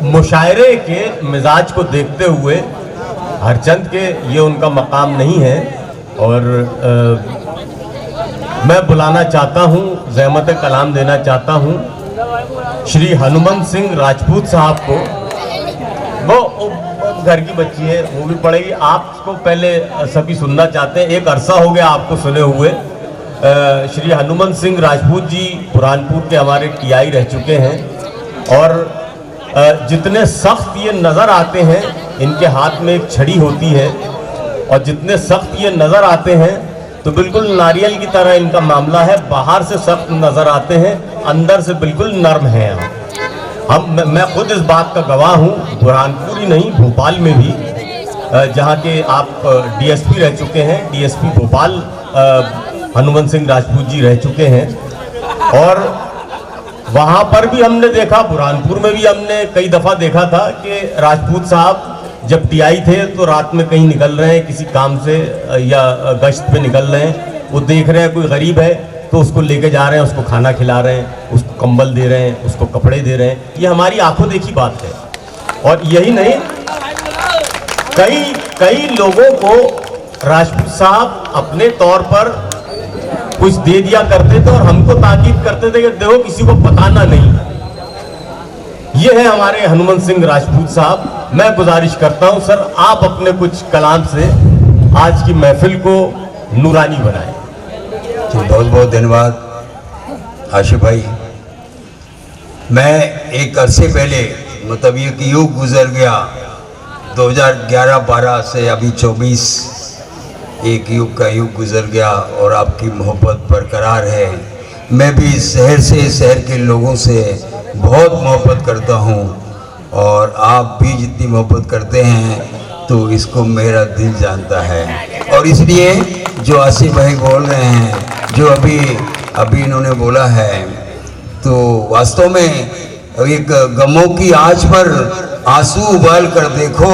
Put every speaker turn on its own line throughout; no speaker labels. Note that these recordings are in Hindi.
मुशायरे के मिजाज को देखते हुए हरचंद के ये उनका मकाम नहीं है और मैं बुलाना चाहता हूँ, ज़हमत कलाम देना चाहता हूँ श्री हनुमंत सिंह राजपूत साहब को। वो घर की बच्ची है, वो भी पढ़ेगी। आपको पहले सभी सुनना चाहते हैं, एक अरसा हो गया आपको सुने हुए। श्री हनुमंत सिंह राजपूत जी बुरहानपुर के हमारे टीआई रह चुके हैं और जितने सख्त ये नज़र आते हैं, इनके हाथ में एक छड़ी होती है और जितने सख्त ये नज़र आते हैं तो बिल्कुल नारियल की तरह इनका मामला है। बाहर से सख्त नज़र आते हैं, अंदर से बिल्कुल नर्म हैं। मैं खुद इस बात का गवाह हूँ, बुरहानपुर ही नहीं भोपाल में भी, जहाँ के आप डीएसपी रह चुके हैं, डीएसपी भोपाल हनुमंत सिंह राजपूत जी रह चुके हैं और वहाँ पर भी हमने देखा, बुरहानपुर में भी हमने कई दफ़ा देखा था कि राजपूत साहब जब टीआई थे तो रात में कहीं निकल रहे हैं किसी काम से या गश्त पे निकल रहे हैं, वो देख रहे हैं कोई गरीब है तो उसको लेके जा रहे हैं, उसको खाना खिला रहे हैं, उसको कंबल दे रहे हैं, उसको कपड़े दे रहे हैं। ये हमारी आंखों देखी बात है। और यही नहीं, कई लोगों को राजपूत साहब अपने तौर पर कुछ दे दिया करते थे और हमको ताकीद करते थे कि देखो किसी को बताना नहीं। ये है हमारे हनुमंत सिंह राजपूत साहब। मैं गुजारिश करता हूं सर, आप अपने कुछ कलाम से आज की महफिल को नूरानी बनाएं।
बहुत बहुत धन्यवाद आशिफ भाई। मैं एक अरसे पहले, मतलब ये कि युग गुजर गया 2011-12 से अभी 24, एक युग का युग गुजर गया और आपकी मोहब्बत बरकरार है। मैं भी शहर से, शहर के लोगों से बहुत मोहब्बत करता हूँ और आप भी जितनी मोहब्बत करते हैं तो इसको मेरा दिल जानता है। और इसलिए जो आसिफ भाई बोल रहे हैं, जो अभी इन्होंने बोला है, तो वास्तव में एक गमों की आँच पर आंसू उबाल कर देखो,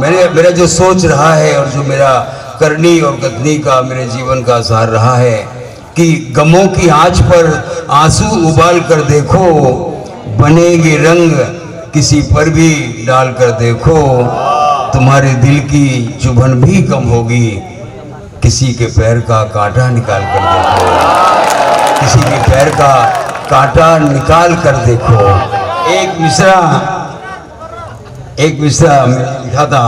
मेरा जो सोच रहा है और जो मेरा करनी और कथनी का मेरे जीवन का आसार रहा है कि गमों की आँच पर आंसू उबाल कर देखो, बनेंगे रंग किसी पर भी डाल कर देखो, तुम्हारे दिल की चुभन भी कम होगी, किसी के पैर का कांटा निकाल कर देखो, किसी के पैर का कांटा निकाल कर देखो। एक मिसरा मैंने लिखा था,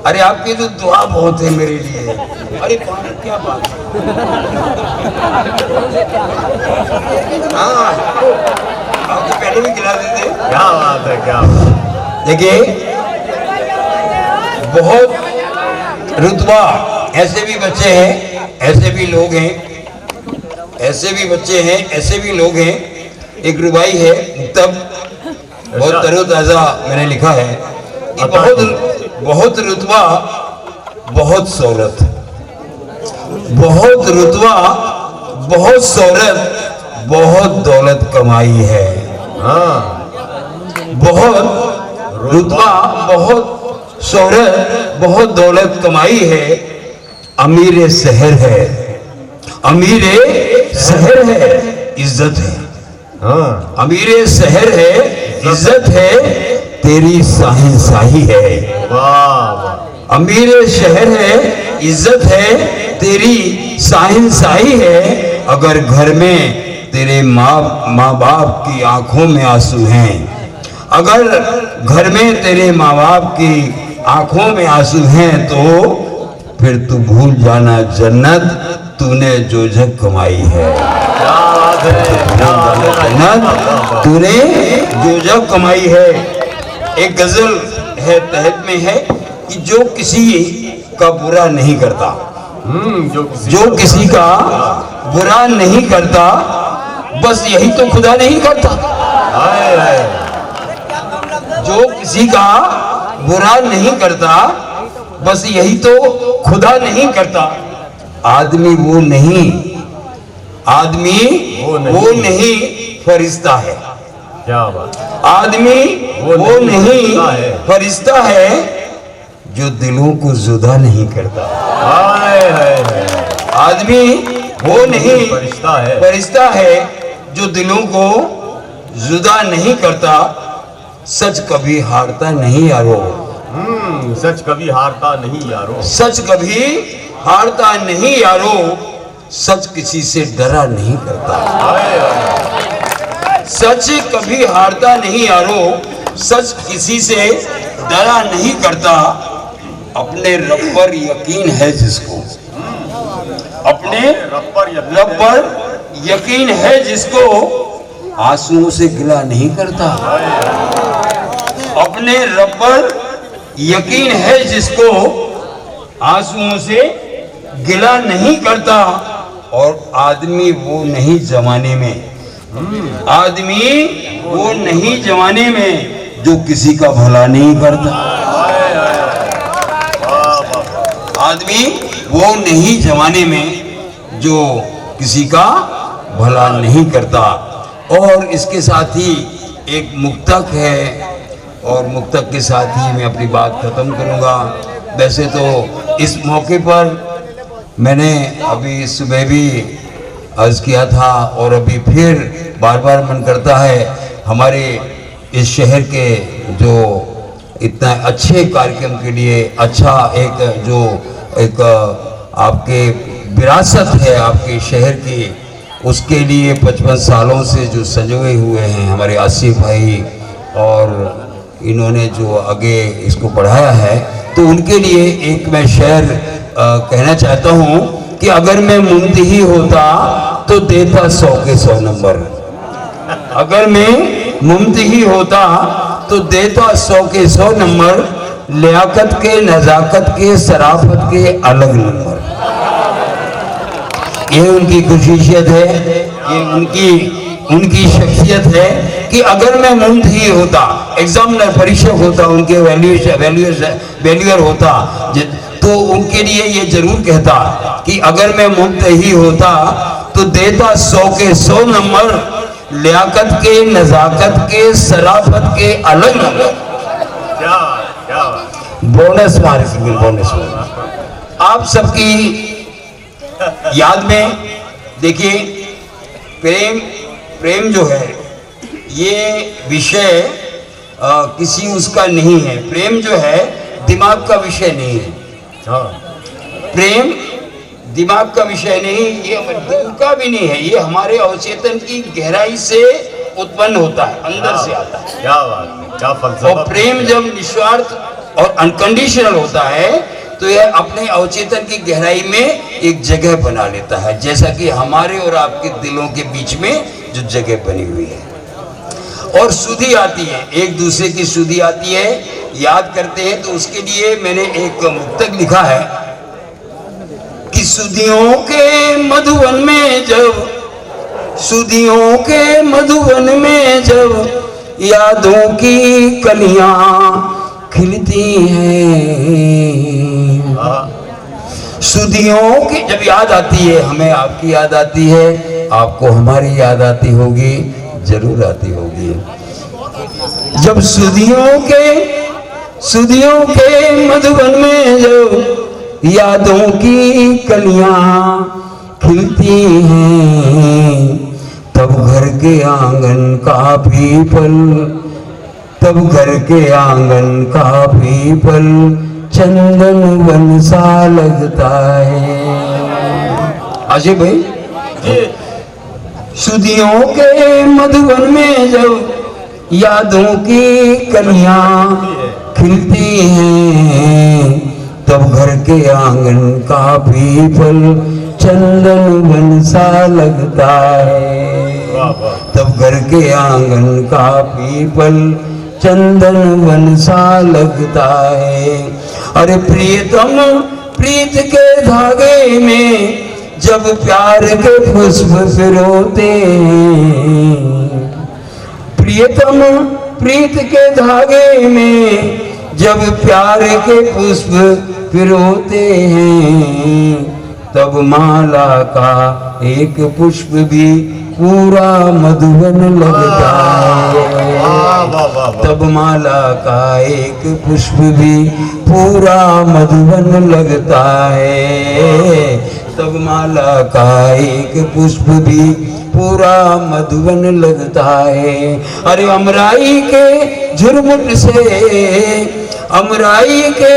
अरे आपकी तो दुआ बहुत है मेरे लिए। अरे क्या बात, हाँ आपको पहले भी खिला देते।
क्या बात है, क्या बात।
देखिए बहुत रुतबा, ऐसे भी बच्चे हैं, ऐसे भी लोग हैं, ऐसे भी बच्चे हैं, ऐसे भी लोग हैं। एक रुबाई है, तब बहुत तरोताजा मैंने लिखा है कि बहुत रुतबा बहुत शोहरत, बहुत रुतबा बहुत शोहरत, बहुत दौलत कमाई है। हाँ, बहुत रुतबा बहुत शोहरत बहुत दौलत कमाई है, अमीर शहर है, अमीर शहर है, इज्जत है। हाँ, अमीर शहर है, इज्जत है, तेरी साहिंशाही है। वाह, अमीर शहर है, इज्जत है, तेरी साहिंशाही है। अगर घर में तेरे माँ बाप की आंखों में आंसू हैं, अगर घर में तेरे माँ बाप की आंखों में आंसू हैं, तो फिर तू भूल जाना जन्नत तूने जो जग कमाई है। जन्नत तूने जो जग कमाई है। एक गजल है, तहत में है कि जो किसी का बुरा नहीं करता, जो किसी का बुरा नहीं करता, बस यही तो खुदा नहीं करता। जो किसी का बुरा नहीं करता, बस यही तो खुदा नहीं करता। आदमी वो नहीं, आदमी वो नहीं फरिश्ता है।
क्या बात।
आदमी वो नहीं फरिश्ता है, जो दिलों को जुदा नहीं करता। आदमी वो नहीं फरिश्ता है, जो दिलों को जुदा नहीं करता। सच कभी हारता नहीं यारो,
सच कभी हारता नहीं यारो,
सच कभी हारता नहीं यारो, सच किसी से डरा नहीं करता। सच कभी हारता नहीं यारो, सच किसी से डरा नहीं करता। अपने रब पर यकीन है जिसको, अपने
रब
पर यकीन है जिसको, आंसुओं से गिला नहीं करता। अपने रब पर यकीन है जिसको, आंसुओं से गिला नहीं करता। और आदमी वो नहीं जमाने में, आदमी वो नहीं जमाने में जो किसी का भला नहीं करता। आदमी वो नहीं जमाने में जो किसी का भला नहीं करता। और इसके साथ ही एक मुक्तक है, और मुक्तक के साथ ही मैं अपनी बात खत्म करूंगा। वैसे तो इस मौके पर मैंने अभी सुबह भी अर्ज किया था, और अभी फिर बार बार मन करता है हमारे इस शहर के जो इतना अच्छे कार्यक्रम के लिए अच्छा एक आपके विरासत है आपके शहर की, उसके लिए 55 सालों से जो संजोए हुए हैं हमारे आसिफ भाई, और इन्होंने जो आगे इसको बढ़ाया है, तो उनके लिए एक मैं शेर कहना चाहता हूँ कि अगर मैं मुमतही होता तो देता 100 के 100 नंबर। अगर मैं मुमतही होता तो देता 100 के 100 नंबर, लियाकत के, नजाकत के, शराफत के अलग नंबर। ये उनकी खुशियत है, ये उनकी शख्सियत है कि अगर मैं मुमतही होता, एग्जामिनर परीक्षक होता, उनके वैल्यूअर होता, तो उनके लिए ये जरूर कहता कि अगर मैं मुमतही होता तो देता 100 के 100 नंबर, लियाकत के, नजाकत के, शराफत के अलग नंबर।
क्या क्या
बोनस मार्किंग, बोनस मार्किंग आप सबकी याद में। देखिए प्रेम जो है ये विषय किसी उसका नहीं है। प्रेम जो है दिमाग का विषय नहीं है। प्रेम दिमाग का विषय नहीं, ये दिल का भी नहीं है, ये हमारे अवचेतन की गहराई से उत्पन्न होता है, अंदर से आता है।
क्या बात है, क्या फलसफा।
और प्रेम जब निस्वार्थ और अनकंडीशनल होता है तो यह अपने अवचेतन की गहराई में एक जगह बना लेता है, जैसा कि हमारे और आपके दिलों के बीच में जो जगह बनी हुई है। और सुधि आती है, एक दूसरे की सुधि आती है, याद करते हैं। तो उसके लिए मैंने एक मुक्तक लिखा है कि सुधियों के मधुवन में जब, सुधियों के मधुवन में जब यादों की कलियां खिलती हैं। सुधियों की जब याद आती है, हमें आपकी याद आती है, आपको हमारी याद आती होगी, जरूर आती होगी। जब सुधियों के मधुबन में जो यादों की कलियां खिलती हैं, तब घर के आंगन का पीपल, तब घर के आंगन का पीपल चंदन वन सा लगता है। अजय भाई, सुधियों के मधुबन में जब यादों की कलियां खिलती हैं, तब घर के आंगन का पीपल चंदन वन सा लगता है। तब घर के आंगन का पीपल चंदन वन सा लगता है। अरे प्रियतम प्रीत के धागे में जब प्यार के पुष्प पिरोते हैं, प्रियतम प्रीत के धागे में जब प्यार के पुष्प पिरोते हैं, तब माला का एक पुष्प भी पूरा मधुबन लगता है। तब माला का एक पुष्प भी पूरा मधुबन लगता है। तब माला का एक पुष्प भी पूरा मधुबन लगता है। अरे अमराई के झुरमुट से, अमराई के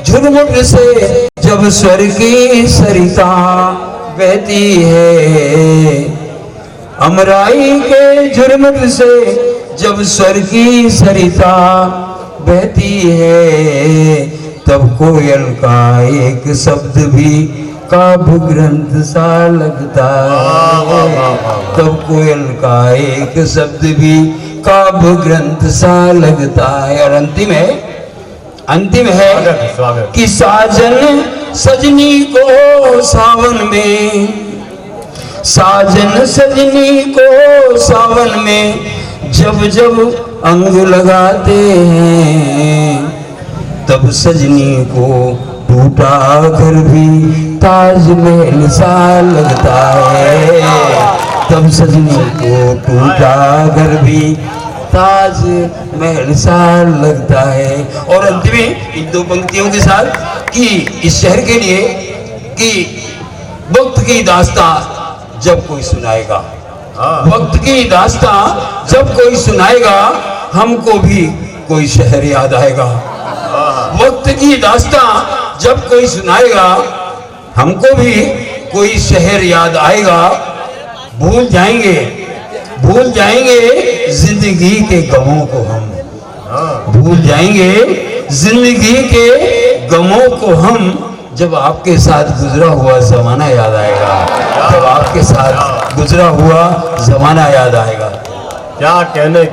झुरमुट से जब स्वर की सरिता बहती है, अमराई के झुरमुट से जब स्वर की सरिता बहती है, तब कोयल का एक शब्द भी काव्य ग्रंथ सा लगता है। तब कोयल का एक शब्द भी काव्य ग्रंथ सा लगता है। और अंतिम है, अंतिम है कि साजन सजनी को सावन में, साजन सजनी को सावन में जब जब अंग लगाते हैं, तब सजनी को टूटा घर भी ताजमहल सा लगता है। तब सजनी को टूटा घर भी ताजमहल सा लगता है। और अंत में इन दो पंक्तियों के साथ कि इस शहर के लिए कि वक्त की दास्तां जब कोई सुनाएगा, वक्त की दास्तां जब कोई सुनाएगा, हमको भी कोई शहर याद आएगा। वक्त की दास्तां जब कोई सुनाएगा, हमको भी कोई शहर याद आएगा। भूल जाएंगे, भूल जाएंगे जिंदगी के गमों को हम, भूल जाएंगे जिंदगी के गमों को हम, जब आपके साथ गुजरा हुआ जमाना याद आएगा। जब आपके साथ गुजरा हुआ जमाना याद आएगा।
क्या कहने, क्या